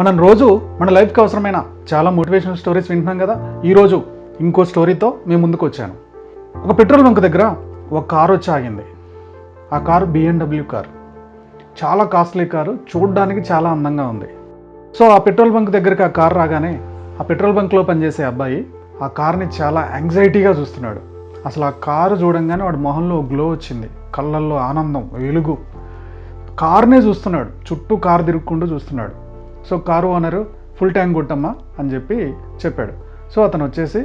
మనం రోజు మన లైఫ్కి అవసరమైన చాలా మోటివేషనల్ స్టోరీస్ వింటున్నాం కదా. ఈరోజు ఇంకో స్టోరీతో మేము ముందుకు వచ్చాను. ఒక పెట్రోల్ బంక్ దగ్గర ఒక కారు వచ్చి ఆగింది. ఆ కారు BMW కారు, చాలా కాస్ట్లీ కారు, చూడడానికి చాలా అందంగా ఉంది. సో ఆ పెట్రోల్ బంక్ దగ్గరికి ఆ కారు రాగానే ఆ పెట్రోల్ బంక్లో పనిచేసే అబ్బాయి ఆ కార్ని చాలా యాంగ్జైటీగా చూస్తున్నాడు. అసలు ఆ కారు చూడంగానే వాడి మొహంలో గ్లో వచ్చింది, కళ్ళల్లో ఆనందం, వెలుగు. కార్నే చూస్తున్నాడు, చుట్టూ కారు తిరుక్కుంటూ చూస్తున్నాడు. So car owner full tank కొట్టమ్మా అని చెప్పాడు. సో అతను వచ్చేసి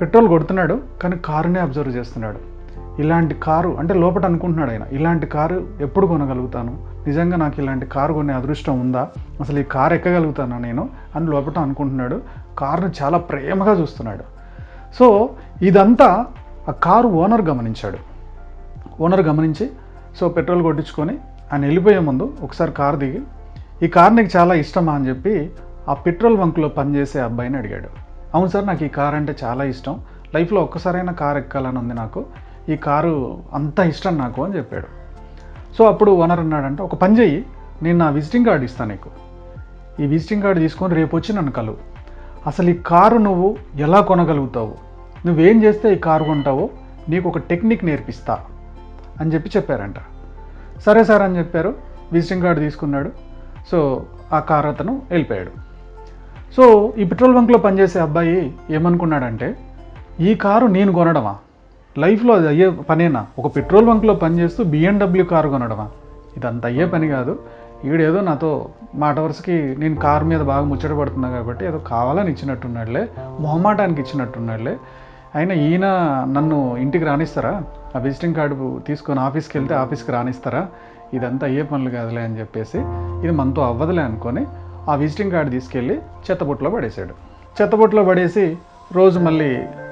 పెట్రోల్ కొడుతున్నాడు, కానీ కారునే అబ్జర్వ్ చేస్తున్నాడు. ఇలాంటి కారు అంటే లోపల అనుకుంటున్నాడు ఆయన, ఇలాంటి కారు ఎప్పుడు కొనగలుగుతాను, నిజంగా నాకు ఇలాంటి కారు కొనే అదృష్టం ఉందా, అసలు ఈ కారు ఎక్కగలుగుతానా నేను అని లోపల అనుకుంటున్నాడు. కారుని చాలా ప్రేమగా చూస్తున్నాడు. సో ఇదంతా ఆ కారు ఓనర్ గమనించాడు. ఓనర్ గమనించి సో పెట్రోల్ కొట్టించుకొని ఆయన వెళ్ళిపోయే ముందు ఒకసారి కారు దిగి, ఈ కారు నీకు చాలా ఇష్టమా అని చెప్పి ఆ పెట్రోల్ బంక్లో పనిచేసే అబ్బాయిని అడిగాడు. అవును సార్, నాకు ఈ కారు అంటే చాలా ఇష్టం, లైఫ్లో ఒక్కసారైనా కారు ఎక్కాలని ఉంది నాకు, ఈ కారు అంత ఇష్టం నాకు అని చెప్పాడు. సో అప్పుడు ఓనర్ అన్నాడంటే, ఒక పని చెయ్యి, నేను నా విజిటింగ్ కార్డు ఇస్తాను నీకు, ఈ విజిటింగ్ కార్డు తీసుకొని రేపు వచ్చి నన్ను కలువు, అసలు ఈ కారు నువ్వు ఎలా కొనగలుగుతావు, నువ్వేం చేస్తే ఈ కారు కొంటావో నీకు ఒక టెక్నిక్ నేర్పిస్తా అని చెప్పారంట. సరే సార్ అని చెప్పారు. విజిటింగ్ కార్డు తీసుకున్నాడు. సో ఆ కారు అతను వెళ్ళిపోయాడు. సో ఈ పెట్రోల్ బంక్లో పనిచేసే అబ్బాయి ఏమనుకున్నాడంటే, ఈ కారు నేను కొనడమా, లైఫ్లో అది అయ్యే పనేనా, ఒక పెట్రోల్ బంక్లో పనిచేస్తూ BMW కారు కొనడమా, ఇదంత అయ్యే పని కాదు, ఈడేదో నాతో మాట వరుసకి నేను కారు మీద బాగా ముచ్చట పడుతున్నా కాబట్టి ఏదో కావాలని ఇచ్చినట్టున్నాడులే, మొహమాటానికి ఇచ్చినట్టున్నాడులే, అయినా ఈయన నన్ను ఇంటికి రానిస్తారా, ఆ విజిటింగ్ కార్డు తీసుకొని ఆఫీస్కి వెళ్తే ఆఫీస్కి రానిస్తారా, ఇదంతా అయ్యే పనులు కాదులే అని చెప్పేసి, ఇది మనతో అవ్వదులే అనుకొని ఆ విజిటింగ్ కార్డు తీసుకెళ్ళి చెత్తబుట్టలో పడేశాడు. చెత్తబుట్టలో పడేసి రోజు మళ్ళీ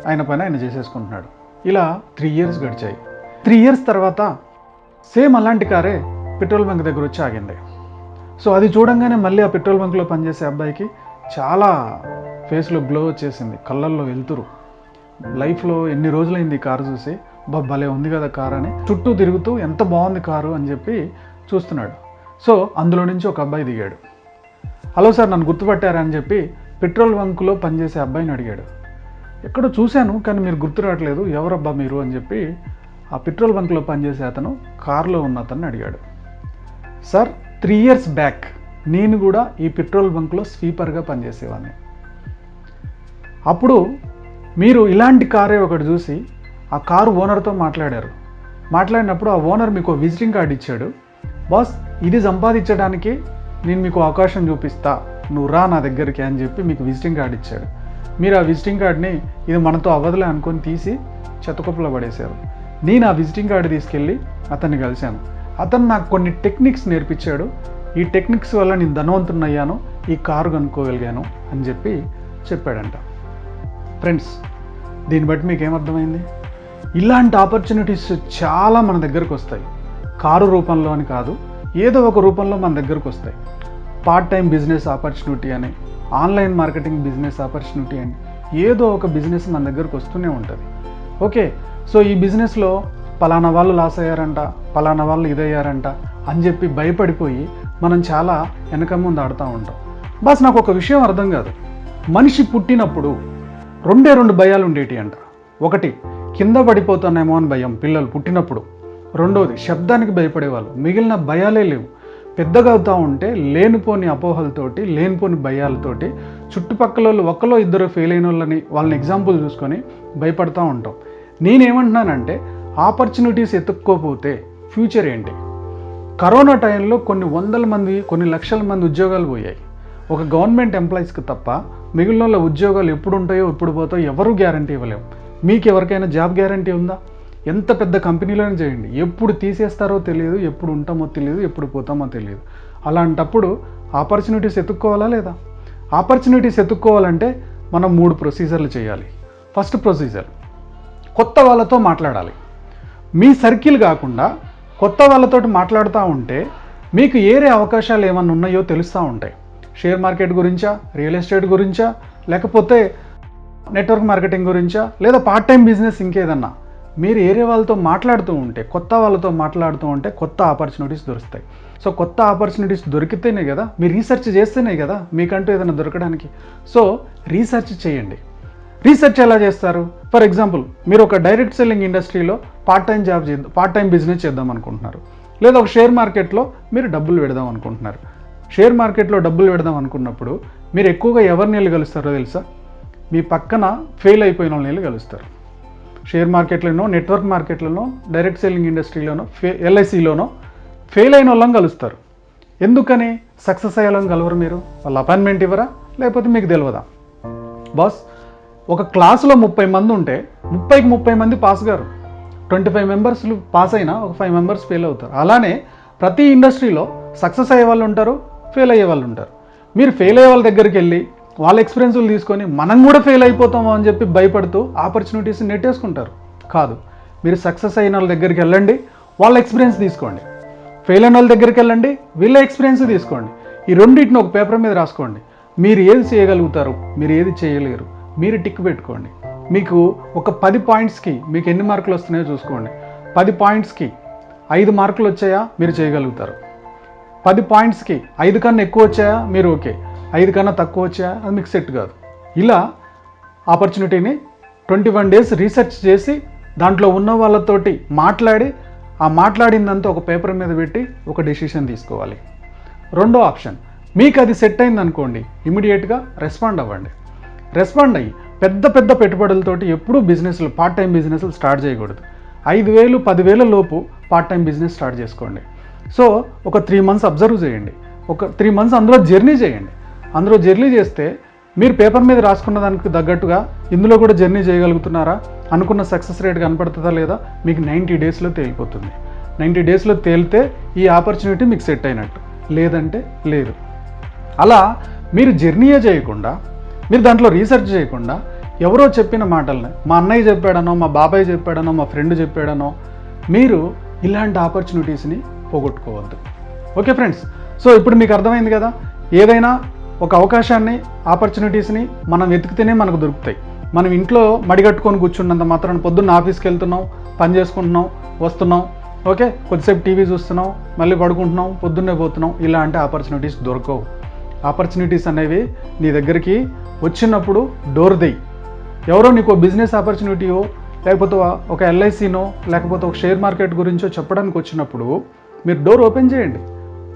ఆయన పని ఆయన చేసేసుకుంటున్నాడు. ఇలా 3 years గడిచాయి. 3 years తర్వాత సేమ్ అలాంటి కారే పెట్రోల్ బంక్ దగ్గర వచ్చి ఆగింది. సో అది చూడంగానే మళ్ళీ ఆ పెట్రోల్ బంక్లో పనిచేసే అబ్బాయికి చాలా ఫేస్లో గ్లో వచ్చేసింది, కళ్ళల్లో వెళ్తురు. లైఫ్లో ఎన్ని రోజులైంది ఈ కారు చూసి, భలే ఉంది కదా కారు అని చుట్టూ తిరుగుతూ ఎంత బాగుంది కారు అని చెప్పి చూస్తున్నాడు. సో అందులో నుంచి ఒక అబ్బాయి దిగాడు. హలో సార్, నన్ను గుర్తుపట్టారా అని చెప్పి పెట్రోల్ బంకులో పనిచేసే అబ్బాయిని అడిగాడు. ఎక్కడో చూశాను కానీ మీరు గుర్తు రావట్లేదు, ఎవరబ్బా మీరు అని చెప్పి ఆ పెట్రోల్ బంక్లో పనిచేసే అతను కారులో ఉన్న అతన్ని అడిగాడు. సార్, 3 years బ్యాక్ నేను కూడా ఈ పెట్రోల్ బంక్లో స్వీపర్గా పనిచేసేవాడిని. అప్పుడు మీరు ఇలాంటి కారే ఒకటి చూసి ఆ కారు ఓనర్తో మాట్లాడినప్పుడు ఆ ఓనర్ మీకు విజిటింగ్ కార్డు ఇచ్చాడు. బాస్, ఇది సంపాదించడానికి నేను మీకు అవకాశం చూపిస్తా, నువ్వు రా నా దగ్గరికి అని చెప్పి మీకు విజిటింగ్ కార్డు ఇచ్చాడు. మీరు ఆ విజిటింగ్ కార్డుని ఇది మనతో అవ్వదులే అనుకొని తీసి చెత్తకుప్పలో పడేశారు. నేను ఆ విజిటింగ్ కార్డు తీసుకెళ్ళి అతన్ని కలిశాను. అతను నాకు కొన్ని టెక్నిక్స్ నేర్పించాడు, ఈ టెక్నిక్స్ వల్ల నేను ధనవంతున్నయ్యాను, ఈ కారు కొనుక్కోగలిగాను అని చెప్పాడంట. ఫ్రెండ్స్, దీన్ని బట్టి మీకు ఏమర్థమైంది? ఇలాంటి ఆపర్చునిటీస్ చాలా మన దగ్గరకు వస్తాయి. కారు రూపంలో అని కాదు, ఏదో ఒక రూపంలో మన దగ్గరకు వస్తాయి. పార్ట్ టైం బిజినెస్ ఆపర్చునిటీ అని, ఆన్లైన్ మార్కెటింగ్ బిజినెస్ ఆపర్చునిటీ అని, ఏదో ఒక బిజినెస్ మన దగ్గరకు వస్తూనే ఉంటుంది. ఓకే, సో ఈ బిజినెస్లో పలానా వాళ్ళు లాస్ అయ్యారంట, పలానా వాళ్ళు ఇదయ్యారంట అని చెప్పి భయపడిపోయి మనం చాలా వెనక ముందు ఆడుతూ ఉంటాం. బస్ నాకు ఒక విషయం అర్థం కాదు, మనిషి పుట్టినప్పుడు 2 భయాలు ఉండేటి అంట. ఒకటి, కింద పడిపోతానేమో అని భయం పిల్లలు పుట్టినప్పుడు. రెండోది, శబ్దానికి భయపడేవాళ్ళు. మిగిలిన భయాలే లేవు. పెద్దగా అవుతూ ఉంటే లేనిపోని అపోహలతోటి, లేనిపోని భయాలతోటి చుట్టుపక్కల వాళ్ళు ఒకలో ఇద్దరు ఫెయిల్ అయిన వాళ్ళని ఎగ్జాంపుల్ చూసుకొని భయపడుతూ ఉంటాం. నేనేమంటున్నానంటే, ఆపర్చునిటీస్ ఎత్తుక్కోపోతే ఫ్యూచర్ ఏంటి? కరోనా టైంలో కొన్ని 100 మంది, కొన్ని లక్షల మంది ఉద్యోగాలు పోయాయి. ఒక గవర్నమెంట్ ఎంప్లాయీస్కి తప్ప మిగిలిన ఉద్యోగాలు ఎప్పుడు ఉంటాయో ఎప్పుడు పోతాయో ఎవరూ గ్యారంటీ ఇవ్వలేము. మీకు ఎవరికైనా జాబ్ గ్యారంటీ ఉందా? ఎంత పెద్ద కంపెనీలోనే చేయండి, ఎప్పుడు తీసేస్తారో తెలియదు, ఎప్పుడు ఉంటామో తెలియదు, ఎప్పుడు పోతామో తెలియదు. అలాంటప్పుడు ఆపర్చునిటీస్ ఎత్తుక్కోవాలా లేదా? ఆపర్చునిటీస్ ఎత్తుక్కోవాలంటే మనం 3 ప్రొసీజర్లు చేయాలి. ఫస్ట్ ప్రొసీజర్, కొత్త వాళ్ళతో మాట్లాడాలి. మీ సర్కిల్ కాకుండా కొత్త వాళ్ళతో మాట్లాడుతూ ఉంటే మీకు ఏరే అవకాశాలు ఏమన్నా ఉన్నాయో తెలుస్తూ ఉంటాయి. షేర్ మార్కెట్ గురించా, రియల్ ఎస్టేట్ గురించా, లేకపోతే నెట్వర్క్ మార్కెటింగ్ గురించా, లేదా పార్ట్ టైం బిజినెస్ ఇంకేదన్నా మీరు ఏరే వాళ్ళతో మాట్లాడుతూ ఉంటే, కొత్త వాళ్ళతో మాట్లాడుతూ ఉంటే కొత్త ఆపర్చునిటీస్ దొరుకుతాయి. సో కొత్త ఆపర్చునిటీస్ దొరికితేనే కదా, మీరు రీసెర్చ్ చేస్తేనే కదా మీకంటూ ఏదైనా దొరకడానికి. సో రీసెర్చ్ చేయండి. రీసెర్చ్ ఎలా చేస్తారు? ఫర్ ఎగ్జాంపుల్, మీరు ఒక డైరెక్ట్ సెల్లింగ్ ఇండస్ట్రీలో పార్ట్ టైం బిజినెస్ చేద్దాం అనుకుంటున్నారు, లేదా ఒక షేర్ మార్కెట్లో మీరు డబ్బులు పెడదాం అనుకుంటున్నారు. షేర్ మార్కెట్లో డబ్బులు పెడదాం అనుకున్నప్పుడు మీరు ఎక్కువగా ఎవరిని వెళ్ళి కలుస్తారో తెలుసా? మీ పక్కన ఫెయిల్ అయిపోయిన వాళ్ళని వెళ్ళి కలుస్తారు. షేర్ మార్కెట్లోనో, నెట్వర్క్ మార్కెట్లోనో, డైరెక్ట్ సెల్లింగ్ ఇండస్ట్రీలోనో, ఎల్ఐసిలోనో ఫెయిల్ అయిన వాళ్ళని కలుస్తారు. ఎందుకని? సక్సెస్ అయ్యేవాళ్ళని కలవరు మీరు? వాళ్ళ అపాయింట్మెంట్ ఇవ్వరా? లేకపోతే మీకు తెలియదా? బాస్, ఒక క్లాసులో 30 మంది ఉంటే 30 మంది పాస్ గారు. 25 మెంబర్స్ పాస్ అయినా ఒక 5 మెంబర్స్ ఫెయిల్ అవుతారు. అలానే ప్రతి ఇండస్ట్రీలో సక్సెస్ అయ్యే వాళ్ళు ఉంటారు, ఫెయిల్ అయ్యే వాళ్ళు ఉంటారు. మీరు ఫెయిల్ అయ్యే వాళ్ళ దగ్గరికి వెళ్ళి వాళ్ళ ఎక్స్పీరియన్స్లు తీసుకొని మనం కూడా ఫెయిల్ అయిపోతామో అని చెప్పి భయపడుతూ ఆపర్చునిటీస్ నెట్టేసుకుంటారు. కాదు, మీరు సక్సెస్ అయిన వాళ్ళ దగ్గరికి వెళ్ళండి, వాళ్ళ ఎక్స్పీరియన్స్ తీసుకోండి. ఫెయిల్ అయిన వాళ్ళ దగ్గరికి వెళ్ళండి, వీళ్ళ ఎక్స్పీరియన్స్ తీసుకోండి. ఈ రెండింటిని ఒక పేపర్ మీద రాసుకోండి. మీరు ఏది చేయగలుగుతారు, మీరు ఏది చేయలేరు, మీరు టిక్ పెట్టుకోండి. మీకు ఒక 10 పాయింట్స్కి మీకు ఎన్ని మార్కులు వస్తున్నాయో చూసుకోండి. 10 పాయింట్స్కి 5 మార్కులు వచ్చాయా, మీరు చేయగలుగుతారు. 10 పాయింట్స్కి 5 కన్నా ఎక్కువ వచ్చాయా, మీరు ఓకే. 5 కన్నా తక్కువ వచ్చాయా, అది మీకు సెట్ కాదు. ఇలా ఆపర్చునిటీని 21 డేస్ రీసెర్చ్ చేసి దాంట్లో ఉన్న వాళ్ళతోటి మాట్లాడి, ఆ మాట్లాడిందంతా ఒక పేపర్ మీద పెట్టి ఒక డెసిషన్ తీసుకోవాలి. రెండో ఆప్షన్, మీకు అది సెట్ అయింది అనుకోండి, ఇమీడియట్గా రెస్పాండ్ అవ్వండి. రెస్పాండ్ అయ్యి పెద్ద పెట్టుబడులతోటి ఎప్పుడూ బిజినెస్లు, పార్ట్ టైం బిజినెస్లు స్టార్ట్ చేయకూడదు. 5,000, 10,000 లోపు పార్ట్ టైం బిజినెస్ స్టార్ట్ చేసుకోండి. సో ఒక 3 మంత్స్ అబ్జర్వ్ చేయండి, ఒక 3 మంత్స్ అందులో జర్నీ చేయండి. అందులో జర్నీ చేస్తే మీరు పేపర్ మీద రాసుకున్న దానికి తగ్గట్టుగా ఇందులో కూడా జర్నీ చేయగలుగుతున్నారా, అనుకున్న సక్సెస్ రేట్ కనపడుతుందా లేదా, మీకు 90 డేస్లో తేలిపోతుంది. 90 డేస్లో తేలితే ఈ ఆపర్చునిటీ మీకు సెట్ అయినట్టు, లేదంటే లేదు. అలా మీరు జర్నీయే చేయకుండా, మీరు దాంట్లో రీసెర్చ్ చేయకుండా ఎవరో చెప్పిన మాటల్ని, మా అన్నయ్య చెప్పాడనో, మా బాబాయ్ చెప్పాడనో, మా ఫ్రెండ్ చెప్పాడనో, మీరు ఇలాంటి ఆపర్చునిటీస్ని పోగొట్టుకోవద్దు. ఓకే ఫ్రెండ్స్, సో ఇప్పుడు మీకు అర్థమైంది కదా, ఏదైనా ఒక అవకాశాన్ని, ఆపర్చునిటీస్ని మనం వెతికితేనే మనకు దొరుకుతాయి. మనం ఇంట్లో మడిగట్టుకొని కూర్చున్నంత మాత్రాన పొద్దున్న ఆఫీస్కి వెళ్తున్నాం, పని చేసుకుంటున్నాం, వస్తున్నాం, ఓకే, కొద్దిసేపు టీవీ చూస్తున్నాం, మళ్ళీ పడుకుంటున్నాం, పొద్దున్నే పోతున్నాం, ఇలాంటి ఆపర్చునిటీస్ దొరకవు. ఆపర్చునిటీస్ అనేవి నీ దగ్గరికి వచ్చినప్పుడు డోర్ దెయ్యి. ఎవరో నీకు బిజినెస్ ఆపర్చునిటీయో, లేకపోతే ఒక ఎల్ఐసినో, లేకపోతే ఒక షేర్ మార్కెట్ గురించో చెప్పడానికి వచ్చినప్పుడు మీరు డోర్ ఓపెన్ చేయండి.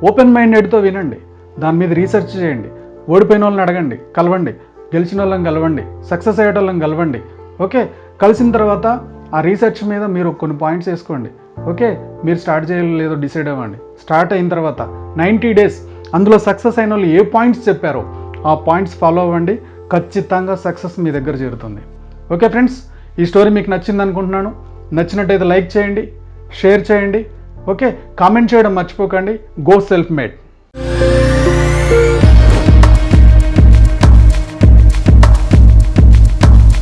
ఓపెన్ మైండెడ్తో వినండి, దాని మీద రీసెర్చ్ చేయండి, ఓడిపోయిన వాళ్ళని అడగండి, కలవండి, గెలిచిన వాళ్ళని కలవండి, సక్సెస్ అయ్యేటోళ్ళని కలవండి. ఓకే, కలిసిన తర్వాత ఆ రీసెర్చ్ మీద మీరు కొన్ని పాయింట్స్ వేసుకోండి. ఓకే, మీరు స్టార్ట్ చేయలేదో డిసైడ్ అవ్వండి. స్టార్ట్ అయిన తర్వాత 90 డేస్ అందులో సక్సెస్ అయిన వాళ్ళు ఏ పాయింట్స్ చెప్పారో ఆ పాయింట్స్ ఫాలో అవ్వండి, ఖచ్చితంగా సక్సెస్ మీ దగ్గర చేరుతుంది. ఓకే ఫ్రెండ్స్, ఈ స్టోరీ మీకు నచ్చింది అనుకుంటున్నాను. నచ్చినట్టయితే లైక్ చేయండి, షేర్ చేయండి, ఓకే, కామెంట్ చేయడం మర్చిపోకండి. Go self made.